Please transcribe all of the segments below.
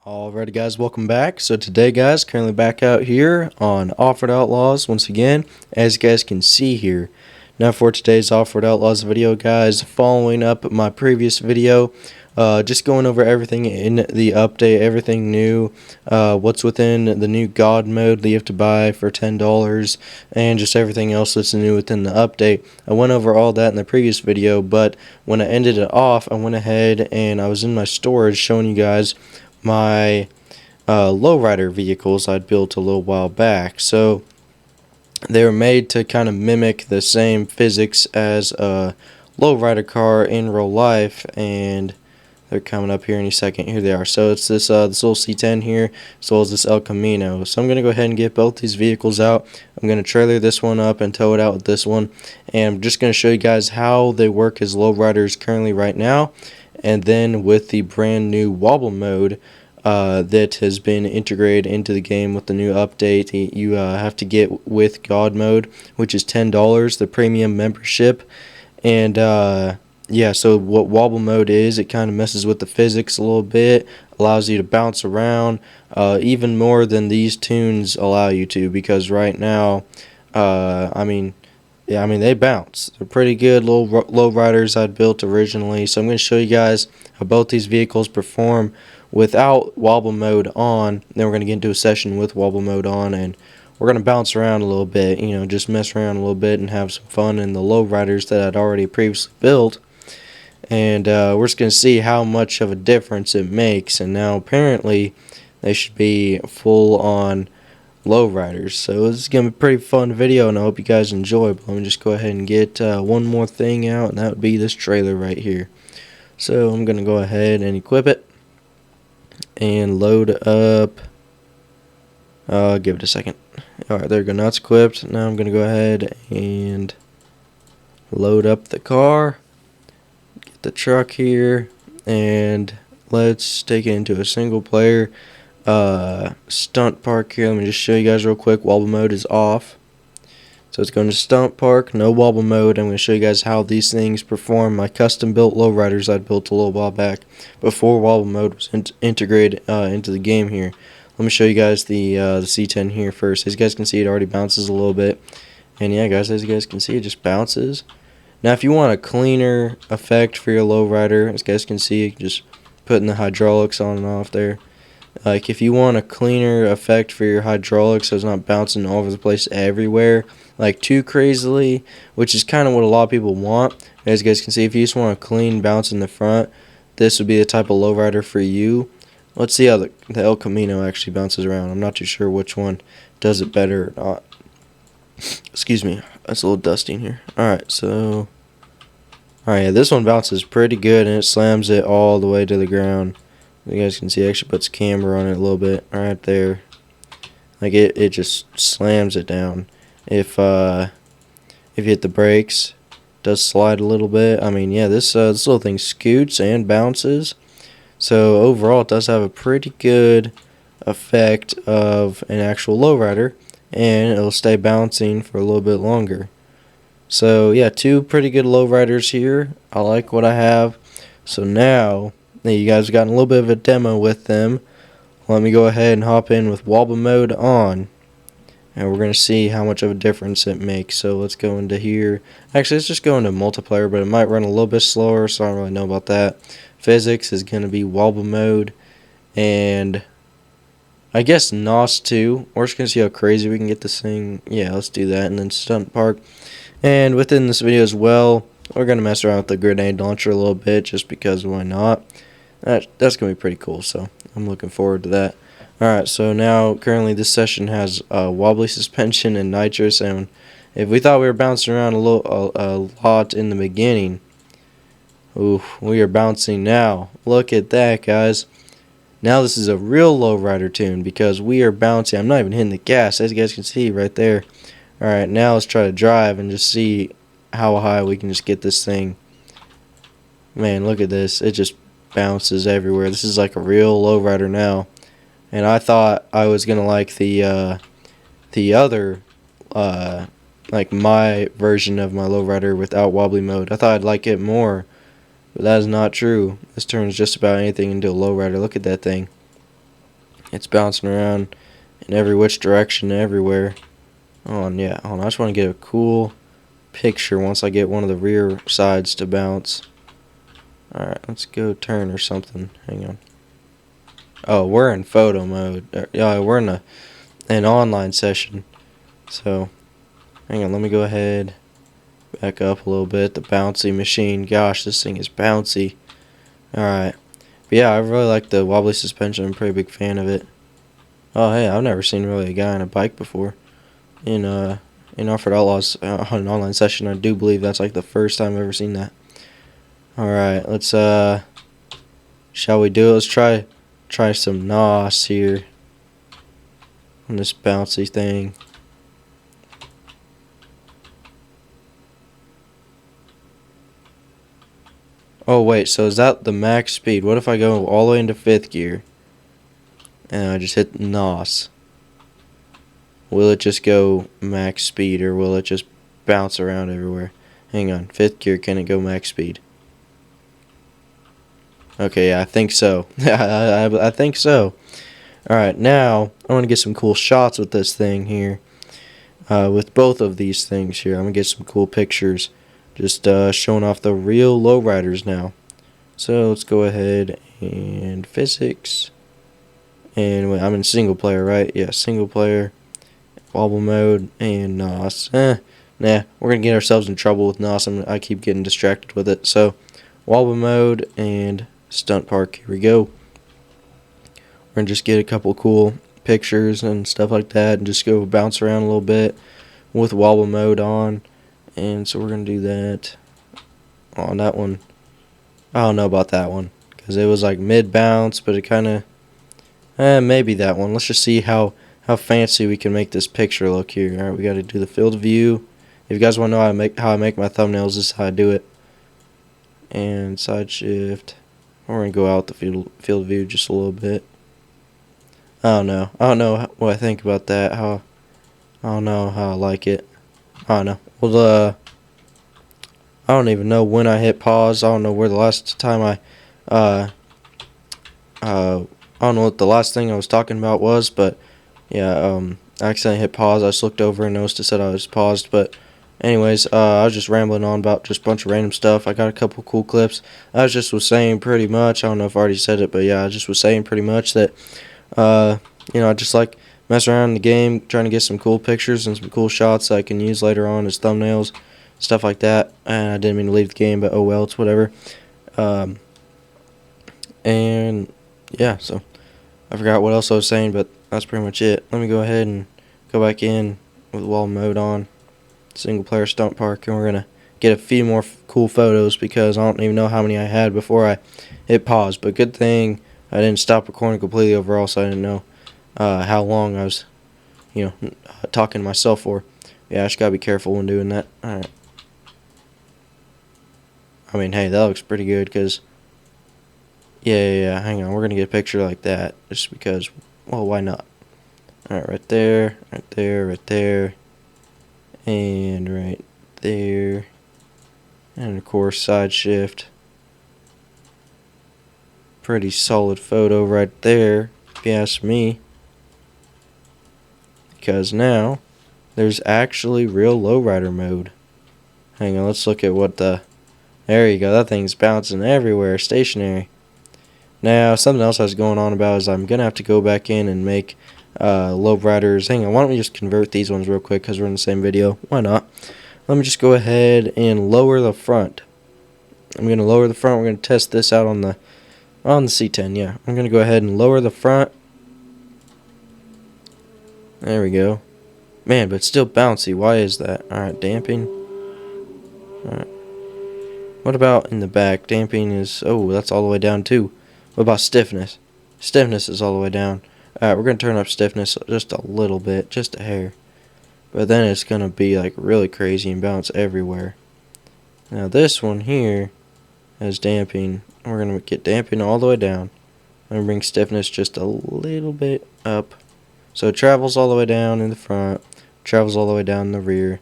Alrighty guys, welcome back. So today guys, currently back out here on Offroad Outlaws once again, as you guys can see here. Now for today's Offroad Outlaws video guys, following up my previous video, just going over everything in the update, everything new, what's within the new God mode that you have to buy for $10, and just everything else that's new within the update. I went over all that in the previous video, but when I ended it off, I went ahead and I was in my storage showing you guys my lowrider vehicles I'd built a little while back. So they were made to kind of mimic the same physics as a lowrider car in real life, and they're coming up here any second. Here they are. So it's this little C10 here, as well as this El Camino. So I'm going to go ahead and get both these vehicles out. I'm going to trailer this one up and tow it out with this one, and I'm just going to show you guys how they work as lowriders currently right now, and then with the brand new wobble mode that has been integrated into the game with the new update. You have to get with God mode, which is $10, the premium membership. And yeah, so what wobble mode is, it kind of messes with the physics a little bit, allows you to bounce around even more than these tunes allow you to, because right now, I mean, they bounce. They're pretty good low riders I'd built originally. So I'm going to show you guys how both these vehicles perform without wobble mode on. Then we're going to get into a session with wobble mode on, and we're going to bounce around a little bit, you know, just mess around a little bit and have some fun in the low riders that I'd already previously built. And we're just going to see how much of a difference it makes. And now apparently they should be full on lowriders. So this is going to be a pretty fun video, and I hope you guys enjoy. But let me just go ahead and get one more thing out, and that would be this trailer right here. So I'm going to go ahead and equip it and load up. Give it a second. Alright, there we go. Now it's equipped. Now I'm going to go ahead and load up the car, get the truck here, and let's take it into a single player stunt park here. Let me just show you guys real quick. Wobble mode is off, so it's going to stunt park, no wobble mode. I'm going to show you guys how these things perform. My custom built lowriders I'd built a little while back before wobble mode was integrated into the game here. Let me show you guys the C10 here first. As you guys can see, it already bounces a little bit, and yeah guys, as you guys can see, it just bounces. Now if you want a cleaner effect for your lowrider, as you guys can see, you can just putting the hydraulics on and off there. Like if you want a cleaner effect for your hydraulics so it's not bouncing all over the place everywhere, like too crazily, which is kind of what a lot of people want. As you guys can see, if you just want a clean bounce in the front, this would be the type of lowrider for you. Let's see how the El Camino actually bounces around. I'm not too sure which one does it better or not. Excuse me, that's a little dusty in here. Alright, so alright, yeah, this one bounces pretty good, and it slams it all the way to the ground. You guys can see it actually puts camber on it a little bit right there. Like it just slams it down. If you hit the brakes, it does slide a little bit. I mean, yeah, this little thing scoots and bounces. So overall, it does have a pretty good effect of an actual lowrider, and it'll stay bouncing for a little bit longer. So yeah, two pretty good lowriders here. I like what I have. So now you guys have gotten a little bit of a demo with them. Let me go ahead and hop in with wobble mode on, and we're going to see how much of a difference it makes. So let's go into here. Actually, let's just go into multiplayer, but it might run a little bit slower, so I don't really know about that. Physics is going to be wobble mode, and I guess NOS too. We're just going to see how crazy we can get this thing. Yeah, let's do that, and then stunt park. And within this video as well, we're going to mess around with the grenade launcher a little bit, just because why not. That's going to be pretty cool, so I'm looking forward to that. Alright, so now currently this session has wobbly suspension and nitrous, and if we thought we were bouncing around a lot in the beginning, ooh, we are bouncing now. Look at that, guys. Now this is a real lowrider tune, because we are bouncing. I'm not even hitting the gas, as you guys can see right there. Alright, now let's try to drive and just see how high we can just get this thing. Man, look at this. It just bounces everywhere. This is like a real lowrider now. And I thought I was gonna like the other like my version of my lowrider without wobbly mode. I thought I'd like it more, but that is not true. This turns just about anything into a lowrider. Look at that thing. It's bouncing around in every which direction, everywhere. Oh, and yeah, hold on, I just want to get a cool picture once I get one of the rear sides to bounce. Alright, let's go turn or something. Hang on. Oh, we're in photo mode. Yeah, we're in an online session. So, hang on, let me go ahead, back up a little bit. The bouncy machine. Gosh, this thing is bouncy. Alright. But yeah, I really like the wobbly suspension. I'm a pretty big fan of it. Oh, hey, I've never seen really a guy on a bike before. In Offroad Outlaws on an online session. I do believe that's like the first time I've ever seen that. Alright, let's shall we do it? Let's try some NOS here on this bouncy thing. Oh wait, so is that the max speed? What if I go all the way into 5th gear and I just hit NOS? Will it just go max speed, or will it just bounce around everywhere? Hang on, 5th gear, can it go max speed? Okay, yeah, I think so. I think so. Alright, now I want to get some cool shots with this thing here. With both of these things here. I'm going to get some cool pictures. Just showing off the real lowriders now. So let's go ahead and physics. And wait, I'm in single player, right? Yeah, single player. Wobble mode and NOS. Nah, we're going to get ourselves in trouble with NOS. I keep getting distracted with it. So, wobble mode and stunt park. Here we go. We're going to just get a couple cool pictures and stuff like that, and just go bounce around a little bit with wobble mode on. And so we're going to do that. On that one, I don't know about that one, because it was like mid bounce, but it kind of, maybe that one. Let's just see how fancy we can make this picture look here. Alright, we got to do the field of view. If you guys want to know how I make my thumbnails, this is how I do it. And side shift. We're going to go out the field of view just a little bit. I don't know what I think about that. I don't know how I like it. I don't know. Well, I don't even know when I hit pause. I don't know where the last time I don't know what the last thing I was talking about was, but yeah, I accidentally hit pause. I just looked over and noticed it said I was paused, but anyways, I was just rambling on about just a bunch of random stuff. I got a couple cool clips. I was saying pretty much, I don't know if I already said it, but yeah, I just was saying pretty much that, I just like messing around in the game, trying to get some cool pictures and some cool shots that I can use later on as thumbnails, stuff like that. And I didn't mean to leave the game, but oh well, it's whatever. And yeah, so I forgot what else I was saying, but that's pretty much it. Let me go ahead and go back in with wall mode on, single player stunt park, and we're gonna get a few more cool photos, because I don't even know how many I had before I hit pause. But good thing I didn't stop recording completely overall, so I didn't know how long I was, talking to myself for. Yeah, I just gotta be careful when doing that. Alright. I mean, hey, that looks pretty good, because yeah, hang on, we're gonna get a picture like that, just because, well, why not? Alright, right there, right there, right there, and right there, and of course side shift. Pretty solid photo right there, if you ask me, because now there's actually real lowrider mode. Hang on, let's look at what there you go, that thing's bouncing everywhere, stationary. Now, something else I was going on about is I'm going to have to go back in and make lowriders. Hang on, why don't we just convert these ones real quick, because we're in the same video. Why not? Let me just go ahead and lower the front. I'm going to lower the front. We're going to test this out on the C10, yeah. I'm going to go ahead and lower the front. There we go. Man, but it's still bouncy. Why is that? Alright, damping. Alright. What about in the back? Damping is, oh, that's all the way down too. What about stiffness? Stiffness is all the way down. Alright, we're going to turn up stiffness just a little bit, just a hair. But then it's going to be like really crazy and bounce everywhere. Now this one here has damping. We're going to get damping all the way down. I'm going to bring stiffness just a little bit up. So it travels all the way down in the front, travels all the way down in the rear.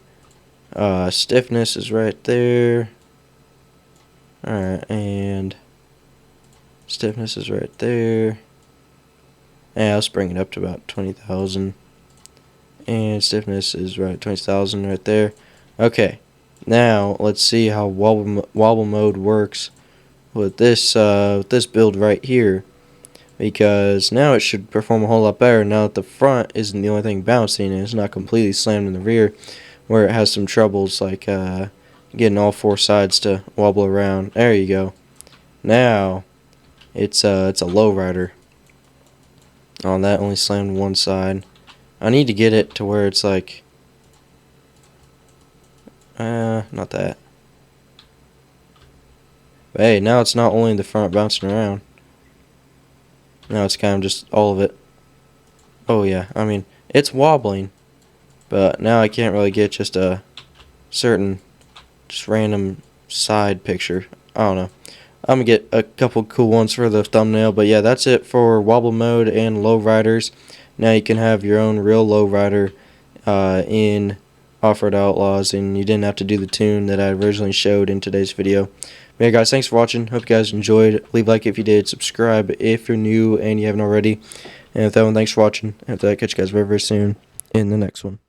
Stiffness is right there. Alright, and stiffness is right there. Yeah, let's bring it up to about 20,000. And stiffness is right 20,000 right there. Okay, now let's see how wobble mode works with this build right here, because now it should perform a whole lot better now that the front isn't the only thing bouncing and it's not completely slammed in the rear, where it has some troubles like getting all four sides to wobble around. There you go. Now it's a lowrider. Oh, that only slammed one side. I need to get it to where it's like not that. But hey, now it's not only the front bouncing around. Now it's kind of just all of it. Oh yeah, I mean, it's wobbling, but now I can't really get just a certain, just random side picture. I don't know. I'm going to get a couple cool ones for the thumbnail, but yeah, that's it for wobble mode and lowriders. Now you can have your own real lowrider in Offroad Outlaws, and you didn't have to do the tune that I originally showed in today's video. But yeah, guys, thanks for watching. Hope you guys enjoyed. Leave a like if you did. Subscribe if you're new and you haven't already. And with that one, thanks for watching. And with that, catch you guys very, very soon in the next one.